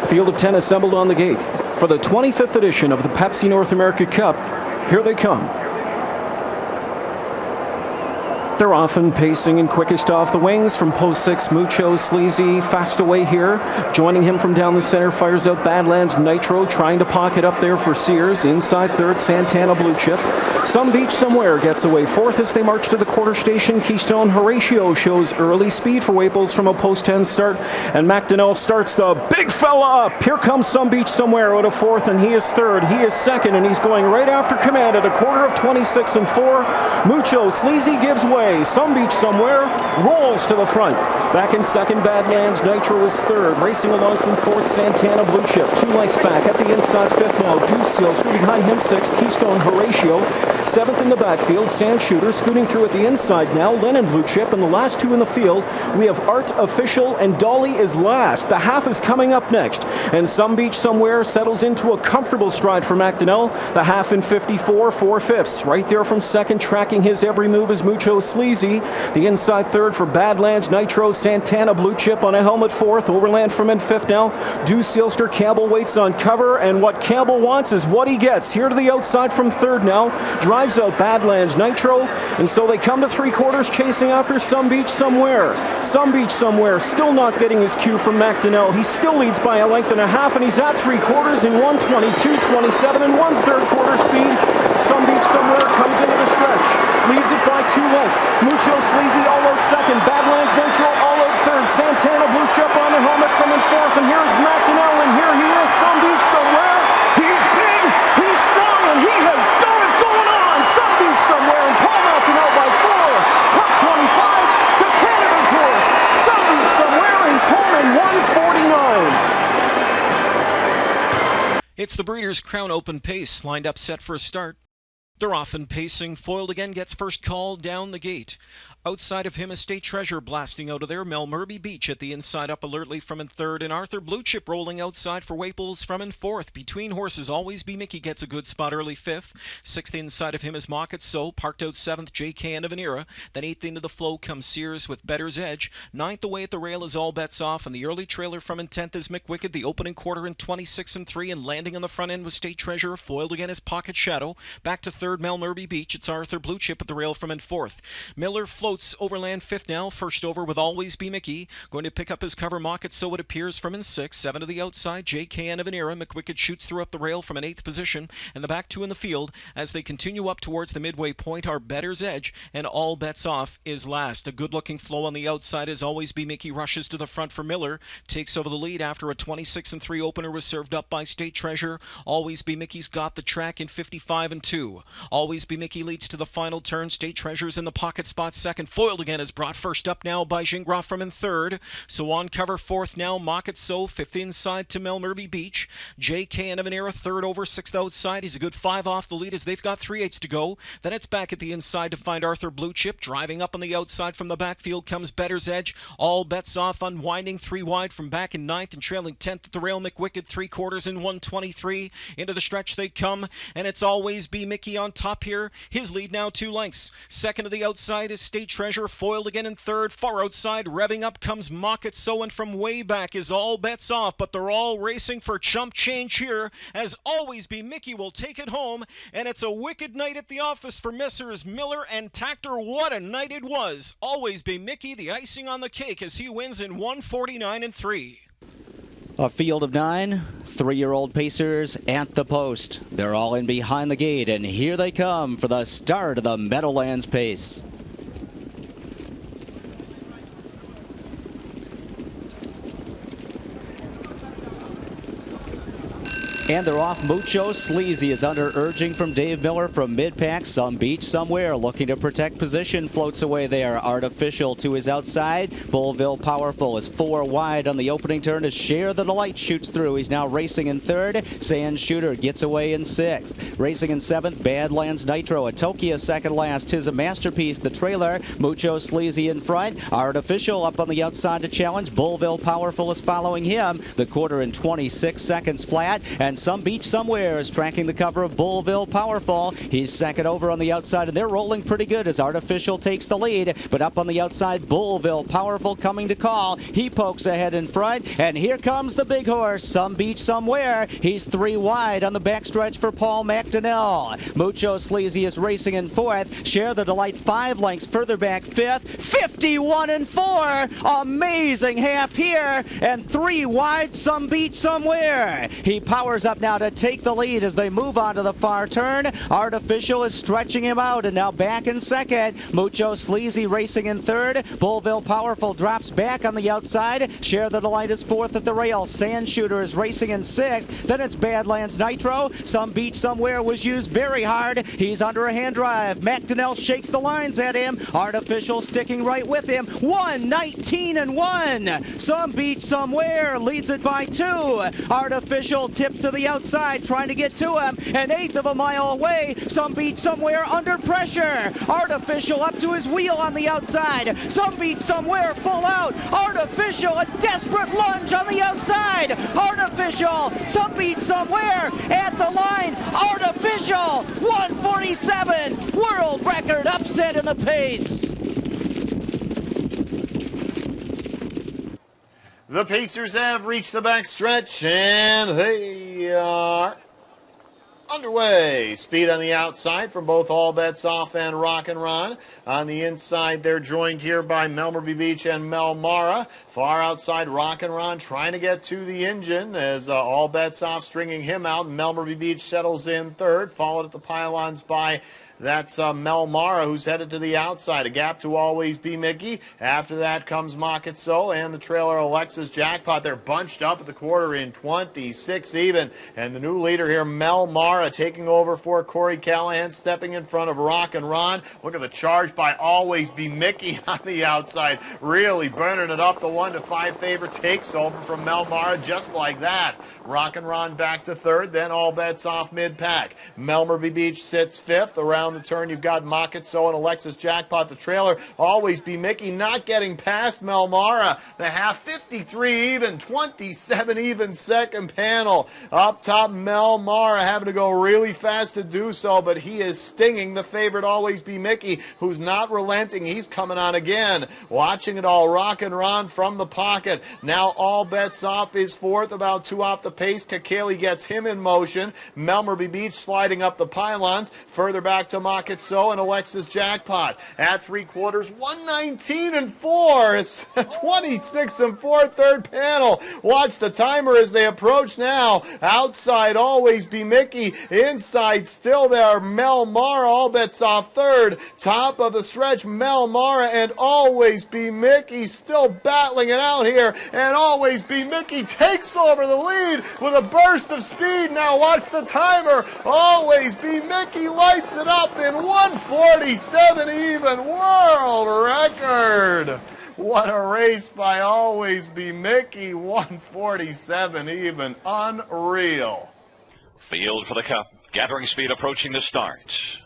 Field of 10 assembled on the gate for the 25th edition of the Pepsi North America Cup. Here they come. They're often pacing and quickest off the wings from post 6, Mucho Sleazy, fast away here. Joining him from down the center, fires out Badlands Nitro, trying to pocket up there for Sears. Inside third, Santana Blue Chip. Some Beach Somewhere gets away fourth as they march to the quarter station. Keystone Horatio shows early speed for Waples from a post 10 start. And McDonnell starts the big fella up. Here comes Some Beach Somewhere out of fourth, and he is third. He is second, and he's going right after command at a quarter of 26 and 4. Mucho Sleazy gives way. Some Beach Somewhere rolls to the front. Back in second, Badlands Nitro is third. Racing along from fourth, Santana Blue Chip. 2 lengths back at the inside fifth now. Deuce Seals behind him sixth. Keystone Horatio. Seventh in the backfield, Sand Shooter scooting through at the inside now. Lennon Blue Chip, and the last 2 in the field. We have Art Official, and Dolly is last. The half is coming up next. And Some Beach Somewhere settles into a comfortable stride for McDonnell. The half in 54, 4/5. Right there from second, tracking his every move is Mucho Sleazy. The inside third for Badlands Nitro, Santana Blue Chip on a helmet fourth. Overland from in fifth now. Deuce Sealster, Campbell waits on cover, and what Campbell wants is what he gets. Here to the outside from third now. Drives out Badlands Nitro, and so they come to 3/4 chasing after Some Beach Somewhere. Some Beach Somewhere still not getting his cue from McDonnell. He still leads by a length and a half, and he's at 3/4 in 1:22.27 and 1/3 quarter speed. Some Beach Somewhere comes into the stretch, leads it by 2 lengths. Mucho Sleazy all out second, Badlands Nitro all out third. Santana Blue Chip on the helmet from in fourth, and here's McDonnell, and here he is, Some Beach Somewhere. He's big, he's strong, and he has got it going on. Some Beach Somewhere, and Paul McDonnell by 4. Top 25 to Canada's horse. Some Beach Somewhere, he's home in 1:49. It's the Breeders' Crown Open Pace, lined up set for a start. They're often pacing. Foiled again gets first call down the gate. Outside of him is State Treasure blasting out of there. Melmerby Beach at the inside up alertly from in third, and Arthur Blue Chip rolling outside for Waples from in fourth. Between horses, Always B Miki gets a good spot early fifth. Sixth inside of him is Mocket So, parked out seventh, JK and Vanera. Then eighth into the flow comes Sears with Better's Edge. Ninth away at the rail is All Bets Off, and the early trailer from in 10th is McWicked. The opening quarter in 26 and 3, and landing on the front end was State Treasure. Foiled again is Pocket Shadow. Back to third, Melmerby Beach. It's Arthur Blue Chip at the rail from in fourth. Miller floats Overland fifth now, first over with Always Be Mickey. Going to pick up his cover, Mocket So it appears from in sixth. 7 to the outside, JK and Vanera. McWicked shoots through up the rail from an 8th position, and the back 2 in the field as they continue up towards the midway point are Better's Edge, and All Bets Off is last. A good looking flow on the outside as Always Be Mickey rushes to the front for Miller, takes over the lead after a 26 and 3 opener was served up by State Treasure. Always Be Mickey's got the track in 55 and 2. Always Be Mickey leads to the final turn. State Treasure's in the pocket spot second. Foiled again is brought first up now by Gingras from in third. So on cover fourth now, Mocket So, fifth inside to Melmerby Beach. JK and Vanera third over, sixth outside. He's a good 5 off the lead as they've got 3/8 to go. Then it's back at the inside to find Arthur Blue Chip. Driving up on the outside from the backfield comes Better's Edge. All Bets Off, unwinding 3 wide from back in 9th and trailing 10th at the rail. McWicked 3/4 in 1:23. Into the stretch they come, and it's Always Be Mickey on top here. His lead now 2 lengths. Second to the outside is State Treasure. Foiled again in third. Far outside, revving up comes Mocket So, and from way back is All Bets Off, but they're all racing for chump change here as Always Be Mickey will take it home, and it's a wicked night at the office for Messrs. Miller and Tactor. What a night it was. Always Be Mickey, the icing on the cake as he wins in 1:49 and 3. A field of 9, 3-year-old pacers at the post. They're all in behind the gate, and here they come for the start of the Meadowlands Pace. And they're off. Mucho Sleazy is under urging from Dave Miller from mid-pack. Some Beach Somewhere looking to protect position. Floats away there. Artificial to his outside. Bullville Powerful is 4 wide on the opening turn as Share the Delight shoots through. He's now racing in third. Sand Shooter gets away in sixth. Racing in seventh, Badlands Nitro. Atokia second last. 'Tis a Masterpiece, the trailer. Mucho Sleazy in front. Artificial up on the outside to challenge. Bullville Powerful is following him. The quarter in 26 seconds flat. And Some Beach Somewhere is tracking the cover of Bullville Powerful. He's second over on the outside, and they're rolling pretty good as Artificial takes the lead. But up on the outside, Bullville Powerful coming to call. He pokes ahead in front, and here comes the big horse, Some Beach Somewhere. He's 3 wide on the backstretch for Paul McDonnell. Mucho Sleazy is racing in fourth. Share the Delight 5 lengths further back fifth. 51 and 4. Amazing half here, and 3 wide, Some Beach Somewhere. He powers up now to take the lead as they move on to the far turn. Artificial is stretching him out, and now back in second. Mucho Sleazy racing in third. Bullville Powerful drops back on the outside. Share the Delight is fourth at the rail. Sand Shooter is racing in sixth. Then it's Badlands Nitro. Some Beach Somewhere was used very hard. He's under a hand drive. McDonnell shakes the lines at him. Artificial sticking right with him. 1:19 and 1. Some Beach Somewhere leads it by 2. Artificial tips to the outside, trying to get to him. An eighth of a mile away. Some Beach Somewhere under pressure. Artificial up to his wheel on the outside. Some Beach Somewhere full out. Artificial, a desperate lunge on the outside. Artificial, Some Beach Somewhere at the line. Artificial, 1:47. World record upset in the pace. The Pacers have reached the backstretch, and they are underway. Speed on the outside from both All Bets Off and Rock and Ron. On the inside, they're joined here by Melmerby Beach and Mel Mara. Far outside, Rock and Ron trying to get to the engine as All Bets Off stringing him out. Melmerby Beach settles in third, followed at the pylons by that's Mel Mara, who's headed to the outside. A gap to Always B Miki. After that comes Mock It So and the trailer Alexa's Jackpot. They're bunched up at the quarter in 26 even. And the new leader here, Mel Mara, taking over for Corey Callahan, stepping in front of Rock and Ron. Look at the charge by Always B Miki on the outside. Really burning it up. The 1-5 favorite takes over from Mel Mara just like that. Rock and Ron back to third, then All Bets Off mid-pack. Melmerby Beach sits fifth. Around the turn, you've got Mock It So and Alexa's Jackpot. The trailer, Always Be Mickey, not getting past Mel Mara. The half, 53 even, 27 even second panel. Up top, Mel Mara having to go really fast to do so, but he is stinging the favorite Always Be Mickey, who's not relenting. He's coming on again. Watching it all, Rock and Ron from the pocket. Now All Bets Off is fourth, about 2 off the pace. Kakali gets him in motion. Melmerby Beach sliding up the pylons. Further back to Mock It So and Alexa's Jackpot. At 3/4, 119 and 4. It's 26 and 4 third panel. Watch the timer as they approach now. Outside, Always Be Mickey. Inside, still there, Mel Mara. All Bets Off third. Top of the stretch, Mel Mara and Always Be Mickey still battling it out here. And Always Be Mickey takes over the lead with a burst of speed. Now watch the timer. Always Be Mickey lights it up in 1:47 even. World record. What a race by Always Be Mickey. 1:47 even. Unreal. Field for the Cup. Gathering speed approaching the start.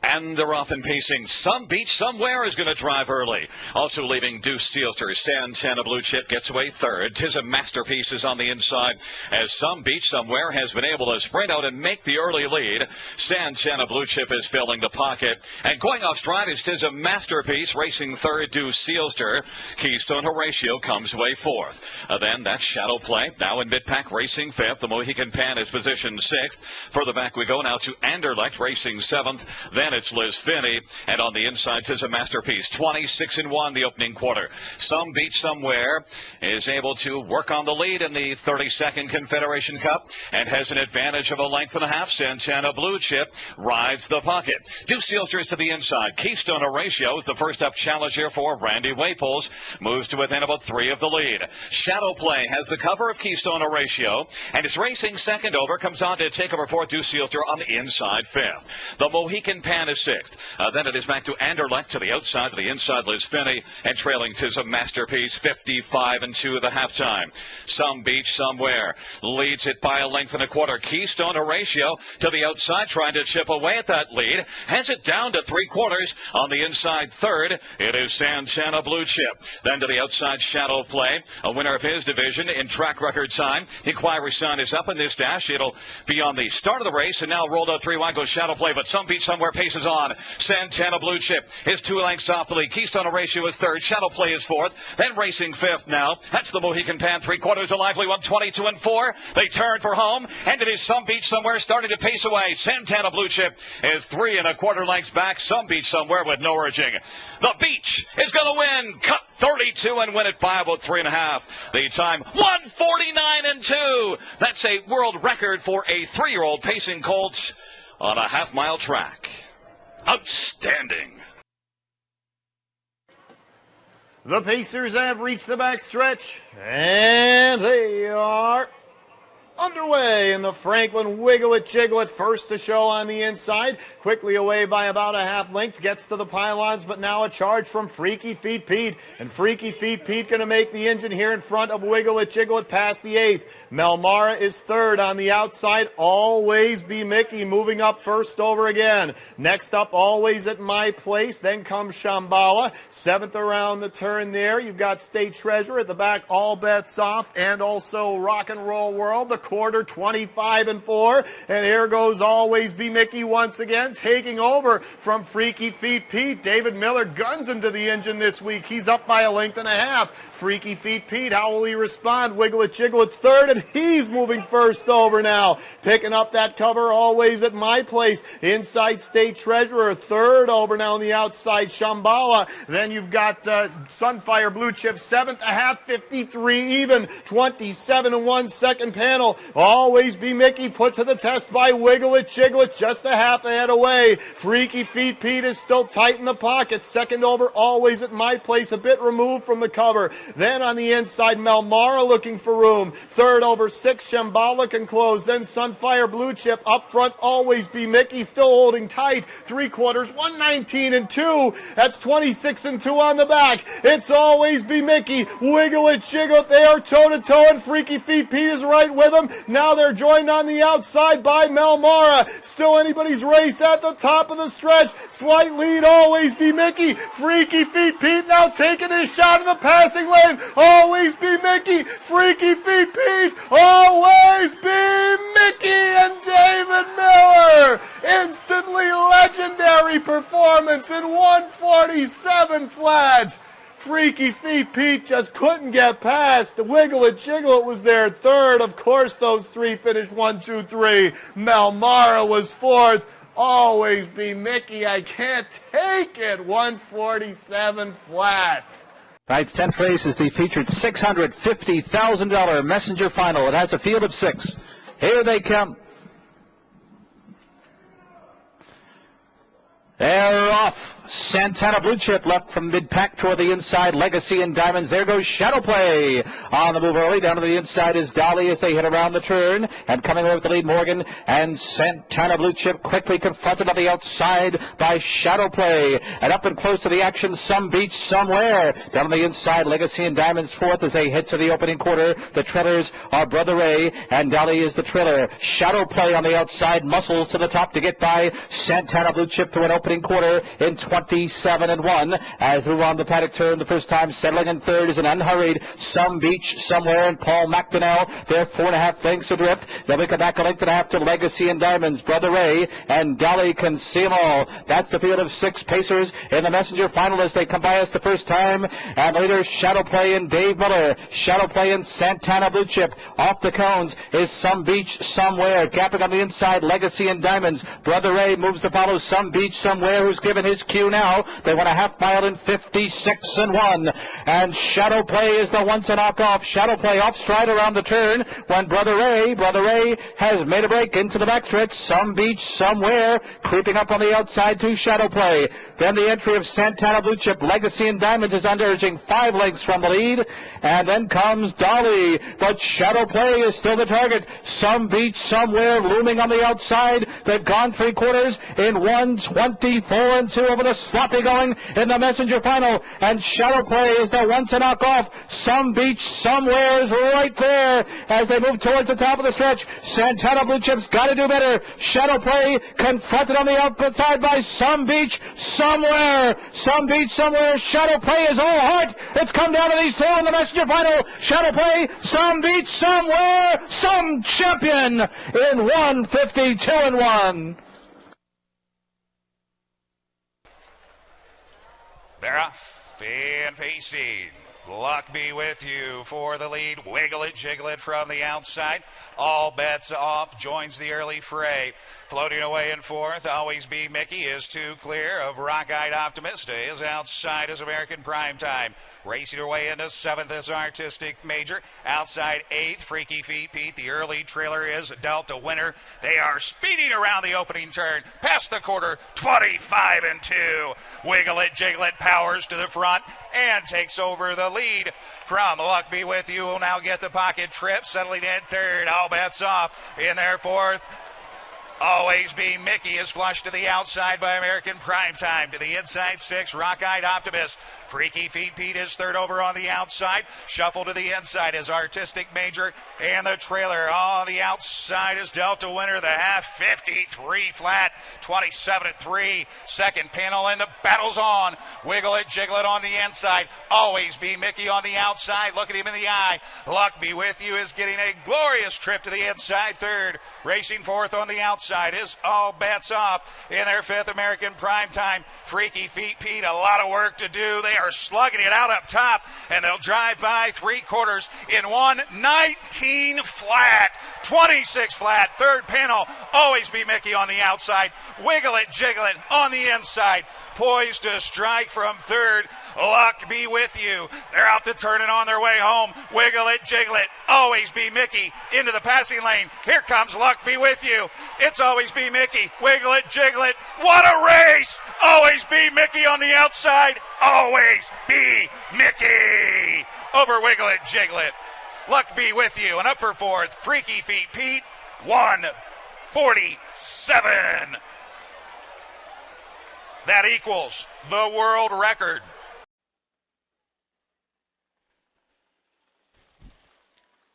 And they're off and pacing. Some Beach Somewhere is going to drive early. Also leaving Deuce Sealster. Santana Blue Chip gets away third. Tis a Masterpiece is on the inside as Some Beach Somewhere has been able to sprint out and make the early lead. Santana Blue Chip is filling the pocket. And going off stride is Tis a Masterpiece racing third. Deuce Sealster. Keystone Horatio comes away fourth. Then that's Shadow Play. Now in mid-pack racing fifth. The Mohican Pan is positioned sixth. Further back we go now to Anderlecht racing seventh. Then it's Liz Finney, and on the inside is a Masterpiece. 26 and 1 the opening quarter. Some Beach Somewhere is able to work on the lead in the 32nd Confederation Cup and has an advantage of a length and a half. Santana Blue Chip rides the pocket. Deuce Sealster is to the inside. Keystone Horatio is the first up challenger for Randy Waples. Moves to within about 3 of the lead. Shadow Play has the cover of Keystone Horatio and is racing second over. Comes on to take over fourth. Deuce Sealster on the inside fifth. The Mohican Pan Dan is sixth. Then it is back to Anderlecht to the outside, to the inside, Liz Finney, and trailing Tis a Masterpiece, 55-2 at the halftime. Some Beach Somewhere leads it by a length and a quarter. Keystone Horatio to the outside, trying to chip away at that lead. Has it down to three-quarters. On the inside third, it is Santana Blue Chip. Then to the outside, Shadow Play, a winner of his division in track record time. Inquiry sign is up in this dash. It'll be on the start of the race, and now rolled out 3 wide goes Shadow Play, but Some Beach Somewhere Pace is on. Santana Blue Chip is 2 lengths off the lead. Keystone Horatio is third. Shadow Play is fourth. Then racing fifth now. That's the Mohican Pan, three-quarters, a lively one, 22-4. They turn for home, and it is Some Beach Somewhere starting to pace away. Santana Blue Chip is 3 1/4 lengths back. Some Beach Somewhere with no urging. The Beach is going to win. Cut 32 and win it by about 3.5. The time 1:49-2. That's a world record for a 3-year-old pacing colts on a half-mile track. Outstanding. The Pacers have reached the backstretch, and they are underway in the Franklin It Jiggleit, first to show on the inside, quickly away by about a half length, gets to the pylons, but now a charge from Freaky Feet Pete, and Freaky Feet Pete going to make the engine here in front of It Jiggleit past the 8th. Melmara is third on the outside, Always B Miki moving up first over again. Next up, Always at My Place, then comes Shambhala, 7th around the turn there. You've got State Treasure at the back, All Bets Off, and also Rock and Roll World, the quarter 25-4, and here goes Always B Miki once again, taking over from Freaky Feet Pete. David Miller guns into the engine this week. He's up by a length and a half. Freaky Feet Pete, how will he respond? It Jigleit's third, and he's moving first over now. Picking up that cover, Always at My Place. Inside State Treasurer, third over now on the outside, Shambhala. Then you've got Sunfire Blue Chip, 7th, a half, 53 even, 27-1 second panel. Always B Miki put to the test by It Jiggleit, just a half ahead away. Freaky Feet Pete is still tight in the pocket. Second over, Always at My Place, a bit removed from the cover. Then on the inside, Melmara looking for room. Third over, 6, Shambhala can close. Then Sunfire Blue Chip up front, Always B Miki still holding tight. 3/4, 119-2. That's 26-2 on the back. It's Always B Miki. It Jiggleit, they are toe-to-toe, and Freaky Feet Pete is right with them. Now they're joined on the outside by Melmara. Still anybody's race at the top of the stretch. Slight lead, Always B Miki. Freaky Feet Pete now taking his shot in the passing lane. Always B Miki. Freaky Feet Pete. Always B Miki and David Miller. Instantly legendary performance in 1:47 flat. Freaky Feet Pete just couldn't get past. The It Jiggleit was there third. Of course, those three finished 1, 2, 3. Melmara was fourth. Always B Miki. I can't take it. 1:47 flat. Tonight's 10th race is the featured $650,000 Messenger Final. It has a field of 6. Here they come. They're off. Santana Blue Chip left from mid-pack toward the inside. Legacy and Diamonds. There goes Shadow Play. On the move early. Down to the inside is Dolly as they hit around the turn. And coming over with the lead, Morgan. And Santana Blue Chip quickly confronted on the outside by Shadow Play. And up and close to the action, Some Beach Somewhere. Down on the inside, Legacy and Diamonds fourth as they head to the opening quarter. The trailers are Brother Ray. And Dolly is the trailer. Shadow Play on the outside. Muscles to the top to get by Santana Blue Chip to an opening quarter in 27-1 as we move on the paddock turn the first time. Settling in third is an unhurried Some Beach Somewhere and Paul McDonnell. They're 4.5 lengths adrift. They'll make it back a length and a half to Legacy and Diamonds, Brother Ray, and Dolly can see them all. That's the field of 6 pacers in the Messenger finalists. They come by us the first time, and later Shadow Play and Dave Miller. Shadow Play and Santana Blue Chip. Off the cones is Some Beach Somewhere. Gapping on the inside, Legacy and Diamonds. Brother Ray moves to follow Some Beach Somewhere, who's given his cue. you now. They won a half mile in 56-1. And Shadow Play is the one to knock off. Shadow Play off stride around the turn when Brother Ray has made a break into the backstretch. Some Beach Somewhere creeping up on the outside to Shadow Play. Then the entry of Santana Blue Chip, Legacy and Diamonds is underurging 5 lengths from the lead. And then comes Dolly, but Shadow Play is still the target. Some Beach Somewhere looming on the outside. They've gone 3/4 in 1:24-2 over the sloppy going in the Messenger final. And Shadow Play is the one to knock off. Some Beach Somewhere is right there as they move towards the top of the stretch. Santana Blue Chip's got to do better. Shadow Play confronted on the outside by Some Beach Somewhere. Some Beach Somewhere. Shadow Play is all heart. It's come down to these 4 in the Messenger final. Shadow Play, Some Beach Somewhere, some champion in 1:52-1. They're off and pacing. Luck be with you for the lead. Wiggle It, Jiggle It from the outside. All bets off. Joins the early fray. Floating away in 4th. Always B Miki is too clear of Rock-Eyed Optimist. Is outside is American Primetime. Racing her way into 7th is Artistic Major. Outside 8th, Freaky Feet Pete. The early trailer is Delta Winner. They are speeding around the opening turn. Past the quarter, 25-2. Wiggle It, Jiggle It powers to the front and takes over the lead from Luck Be With You. Will now get the pocket trip. Settling in 3rd. All bets off in their 4th. Always B Miki is flushed to the outside by American Primetime. To the inside 6, Rock-Eyed Optimist. Freaky Feet Pete is 3rd over on the outside. Shuffle to the inside is Artistic Major. And the trailer on the outside is Delta Winner. The half 53 flat, 27-3. Second panel and the battle's on. Wiggle It, Jiggle It on the inside. Always B Miki on the outside. Look at him in the eye. Luck Be With You is getting a glorious trip to the inside 3rd. Racing 4th on the outside is All Bets Off in their 5th. American Primetime. Freaky Feet Pete, a lot of work to do. They are slugging it out up top, and they'll drive by 3/4 in 1:19 flat, 26 flat. 3rd panel, Always Be Miki on the outside. Wiggle It, Jiggle It on the inside. Poised to strike from 3rd. Luck Be With You. They're off the turn and on their way home. Wiggle It, Jiggle It. Always Be Miki into the passing lane. Here comes Luck Be With You. It's Always Be Miki. Wiggle It, Jiggle It. What a race! Always Be Miki on the outside. Always Be Miki over Wiggle It, Jiggle It. Luck Be With You. And up for 4th, Freaky Feet Pete. 1:47. That equals the world record.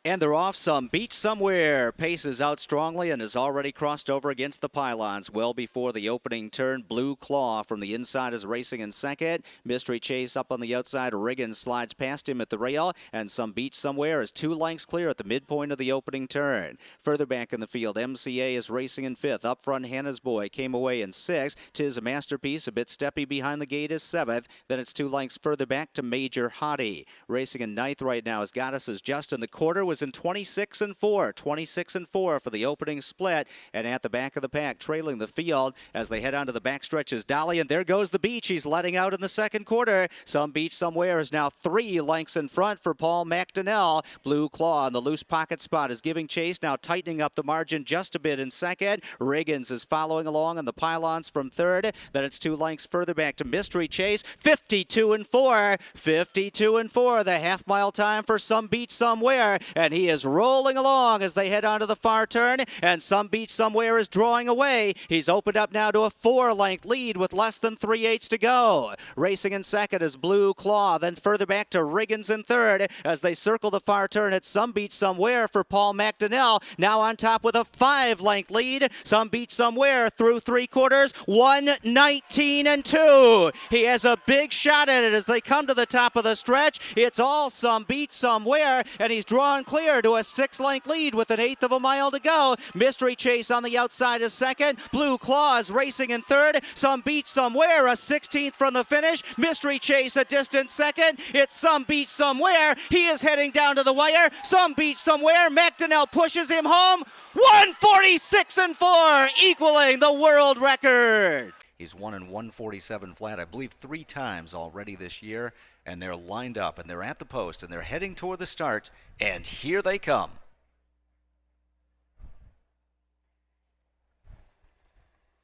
And they're off. Some Beach Somewhere paces out strongly and has already crossed over against the pylons well before the opening turn. Blue Claw from the inside is racing in 2nd. Mystery Chase up on the outside. Riggins slides past him at the rail. And Some Beach Somewhere is 2 lengths clear at the midpoint of the opening turn. Further back in the field, MCA is racing in 5th. Up front, Hannah's Boy came away in 6th. Tis a Masterpiece, a bit steppy behind the gate, is 7th. Then it's 2 lengths further back to Major Hottie. Racing in 9th right now as Goddess is just in the quarter. Was in 26-4. 26-4 for the opening split. And at the back of the pack, trailing the field as they head onto the backstretch is Dolly. And there goes the Beach. He's letting out in the 2nd quarter. Some Beach Somewhere is now 3 lengths in front for Paul McDonnell. Blue Claw in the loose pocket spot is giving chase, now tightening up the margin just a bit in 2nd. Riggins is following along on the pylons from 3rd. Then it's 2 lengths further back to Mystery Chase. 52-4. 52-4. The half-mile time for Some Beach Somewhere. And he is rolling along as they head onto the far turn. And Some Beach Somewhere is drawing away. He's opened up now to a 4-length lead with less than 3/8 to go. Racing in 2nd is Blue Claw. Then further back to Riggins in 3rd as they circle the far turn at Some Beach Somewhere for Paul McDonnell. Now on top with a 5-length lead. Some Beach Somewhere through 3/4. 1:19-2. He has a big shot at it as they come to the top of the stretch. It's all Some Beach Somewhere, and he's drawn clear to a 6-length lead with an 1/8 of a mile to go. Mystery Chase on the outside is 2nd. Blue Claw is racing in 3rd. Some Beach Somewhere a 16th from the finish. Mystery Chase a distant 2nd. It's Some Beach Somewhere. He is heading down to the wire. Some Beach Somewhere. McDonnell pushes him home. 1:46-4, equaling the world record. He's won in 147 flat, I believe 3 times already this year. And they're lined up, and they're at the post, and they're heading toward the start. And here they come.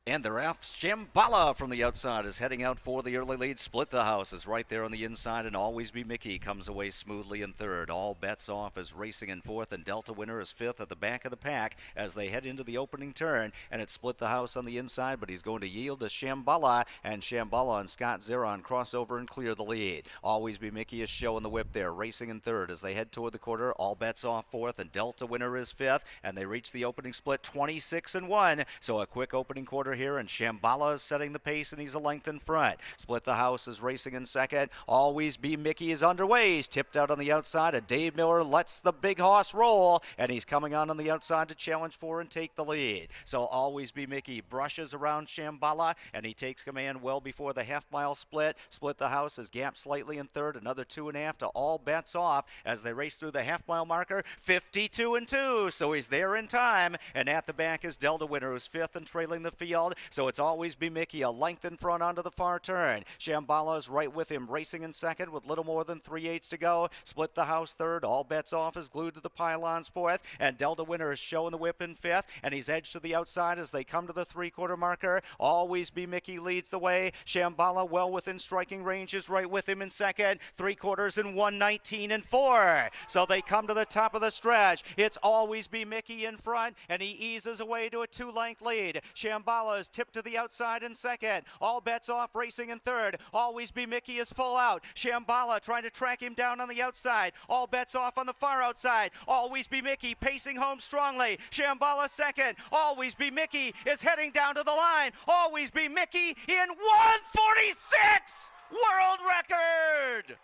And the ref, Shambhala from the outside, is heading out for the early lead. Split the House is right there on the inside, and Always B Miki comes away smoothly in third. All Bets Off is racing in fourth, and Delta Winner is fifth at the back of the pack as they head into the opening turn. And it's Split the House on the inside, but he's going to yield to Shambhala, and Shambhala and Scott Zeron cross over and clear the lead. Always B Miki is showing the whip there, racing in third as they head toward the quarter. All Bets Off fourth, and Delta Winner is fifth, and they reach the opening split 26-1. So a quick opening quarter here, and Shambhala is setting the pace, and he's a length in front. Split the House is racing in second. Always B Miki is underway. He's tipped out on the outside, and Dave Miller lets the big horse roll, and he's coming on the outside to challenge for and take the lead. So Always B Miki brushes around Shambhala, and he takes command well before the half-mile split. Split the House is gapped slightly in third, another 2.5 to All Bets Off as they race through the half-mile marker, 52-2. So he's there in time, and at the back is Delta Winner, who's fifth and trailing the field. So it's Always B Miki a length in front onto the far turn. Shambhala is right with him, racing in second with little more than 3/8 to go. Split the House third. All Bets Off is glued to the pylons fourth, and Delta Winner is showing the whip in fifth, and he's edged to the outside as they come to the 3/4 marker. Always B Miki leads the way. Shambhala well within striking range is right with him in second. 3/4 in 1:19-4. So they come to the top of the stretch. It's Always B Miki in front, and he eases away to a 2-length lead. Shambhala is tipped to the outside in second. All Bets Off racing in third. Always B Miki is full out. Shambhala trying to track him down on the outside. All Bets Off on the far outside. Always B Miki pacing home strongly. Shambhala second. Always B Miki is heading down to the line. Always B Miki in 1:46! World record!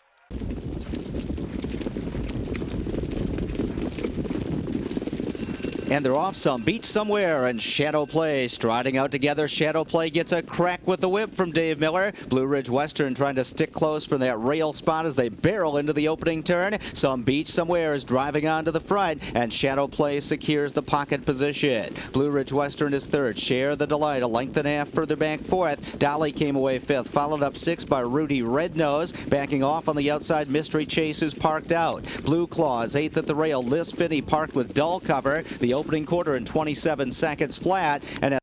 And they're off Somebeachsomewhere and Shadow Play striding out together. Shadow Play gets a crack with the whip from Dave Miller. Blue Ridge Western trying to stick close from that rail spot as they barrel into the opening turn. Somebeachsomewhere is driving on to the front, and Shadow Play secures the pocket position. Blue Ridge Western is third. Share the Delight a length and a half further back fourth. Dolly came away fifth, followed up sixth by Rudy Rednose. Backing off on the outside, Mystery Chase, who's parked out. Blue Claws eighth at the rail. Liz Finney parked with dull cover. The opening quarter in 27 seconds flat, and at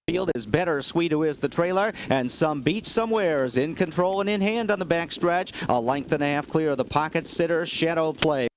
the field is Better Sweet, who is the trailer, and Somebeachsomewhere is in control and in hand on the backstretch. A length and a half clear of the pocket sitter, Shadow Play.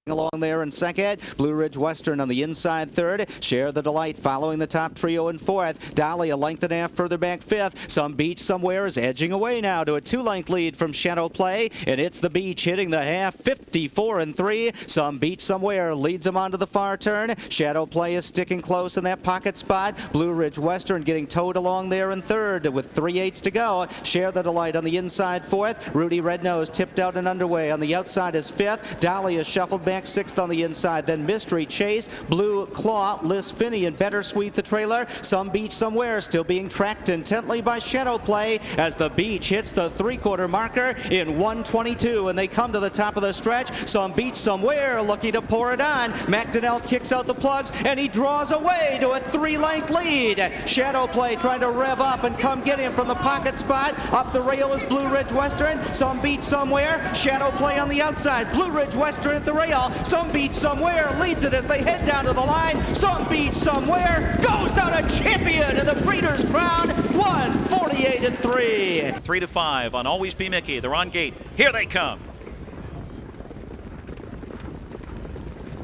Along there in second. Blue Ridge Western on the inside third. Share the Delight following the top trio in fourth. Dolly a length and a half further back fifth. Somebeachsomewhere is edging away now to a 2-length lead from Shadow Play, and it's the Beach hitting the half, 54-3. Somebeachsomewhere leads him onto the far turn. Shadow Play is sticking close in that pocket spot. Blue Ridge Western getting towed along there in third with 3/8 to go. Share the Delight on the inside fourth. Rudy Rednose tipped out and underway. On the outside is fifth. Dolly is shuffled back sixth on the inside, then Mystery Chase, Blue Claw, Liz Finney, and Better Sweet the trailer. Somebeachsomewhere still being tracked intently by Shadow Play as the Beach hits the 3/4 marker in 1:22, and they come to the top of the stretch. Somebeachsomewhere looking to pour it on. McDonnell kicks out the plugs, and he draws away to a 3-length lead. Shadow Play trying to rev up and come get him from the pocket spot. Up the rail is Blue Ridge Western. Somebeachsomewhere. Shadow Play on the outside. Blue Ridge Western at the rail. Somebeachsomewhere leads it as they head down to the line. Somebeachsomewhere goes out a champion in the Breeders' Crown, 148-3. 3-5 on Always B Miki. They're on gate. Here they come.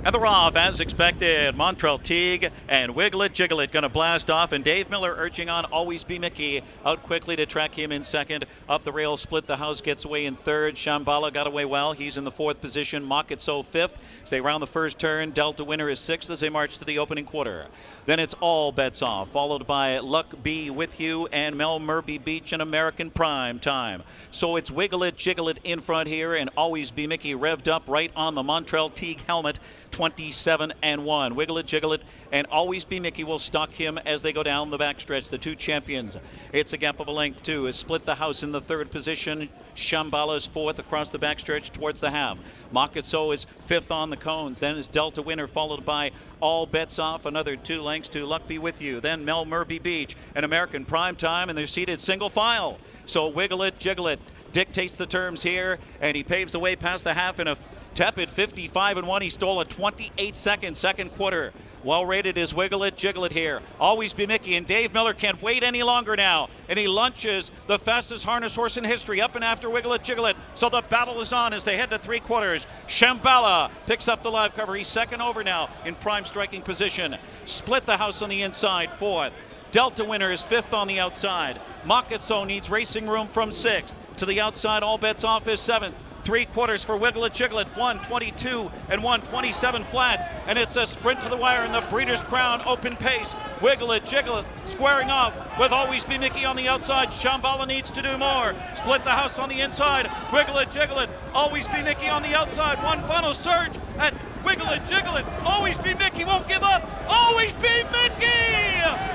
And they're off as expected. Montreal Teague and It Jiggleit going to blast off, and Dave Miller urging on Always B Miki out quickly to track him in second. Up the rail, Split the House gets away in third. Shambhala got away well. He's in the fourth position. Mockitso fifth. As they round the first turn, Delta Winner is sixth as they march to the opening quarter. Then it's All Bets Off, followed by Luck Be With You and Mel Murphy Beach and American Prime Time. So it's It Jiggleit in front here, and Always B Miki revved up right on the Montreal Teague helmet. 27-1. Wiggle It, Jiggle It, and Always Be Miki will stalk him as they go down the backstretch. The two champions. It's a gap of a length, too. Has split the house in the third position. Shambhala is fourth across the backstretch towards the half. Makatso is fifth on the cones. Then is Delta Winner, followed by All Bets Off. Another 2 lengths to Luck Be With You. Then Mel Murby Beach and American Prime Time, and they're seated single file. So Wiggle It, Jiggle It dictates the terms here, and he paves the way past the half in a tepid 55-1. He stole a 28-second second quarter. Well rated is Wiggle It, Jiggle It here. Always Be Miki, and Dave Miller can't wait any longer now. And he lunches the fastest harness horse in history up and after Wiggle It, Jiggle It. So the battle is on as they head to 3/4. Shambhala picks up the live cover. He's second over now in prime striking position. Split the house on the inside, fourth. Delta Winner is fifth on the outside. Makatso needs racing room from sixth. To the outside, All Bets Off is seventh. 3/4 for Wiggle It, Jiggle It, 1:22 and 1:27 flat, and it's a sprint to the wire in the Breeders' Crown Open Pace. Wiggle It, Jiggle It, squaring off with Always Be Miki on the outside. Shambhala needs to do more. Split the house on the inside. Wiggle It, Jiggle It, Always Be Miki on the outside. One final surge at Wiggle It, Jiggle It. Always Be Miki won't give up. Always Be Miki!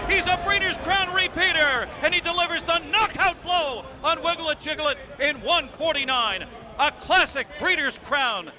He's a Breeders' Crown repeater, and he delivers the knockout blow on Wiggle It, Jiggle It in 1:49. A classic Breeders' Crown